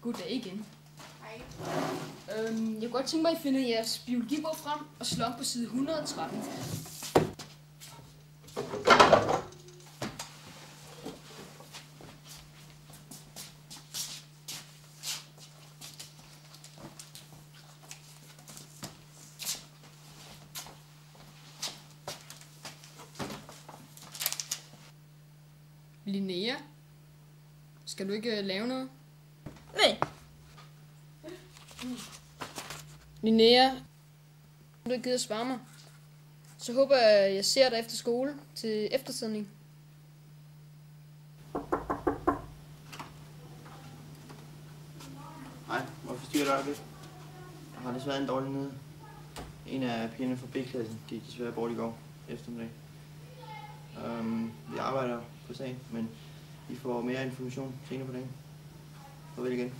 Goddag igen. Hej. Jeg kunne godt tænke mig, at I finder jeres biologibog frem og slår op på side 113. Linnea, skal du ikke lave noget? Nej. Linnea, du ikke gider at svare mig. Så håber jeg, at jeg ser dig efter skole til eftersidning. Hej, må jeg forstyrre dig øjeblik? Jeg har desværre en dårlig nyhed. En af pigerne fra B-klassen gik desværre bort i går eftermiddag. Vi arbejder på sagen, men I får mere information senere på dagen. Farvel igen.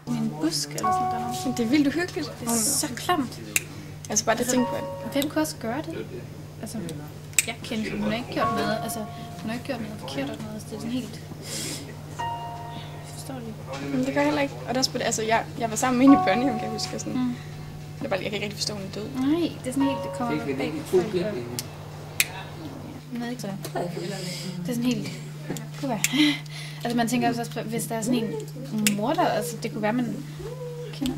En busk eller sådan noget. Men det er vildt uhyggeligt. Det er så klamt. Altså bare det at tænke på det. Hvem kunne også gøre det? Altså, jeg kendte hun har ikke gjort noget. Altså, hun har ikke gjort noget forkert eller noget. Det er sådan helt... Jeg forstår det ikke. Men det gør heller ikke. Og der er også på det, altså jeg var sammen med hende i børnehjem, kan jeg huske. Sådan. Det var bare, jeg kan ikke rigtig forstå, at hun er død. Nej, det er sådan helt, det kommer bag på folk. Jeg ved ikke så. Det er sådan helt... Altså man tænker også, hvis der er sådan en morder, altså det kunne være, man kender.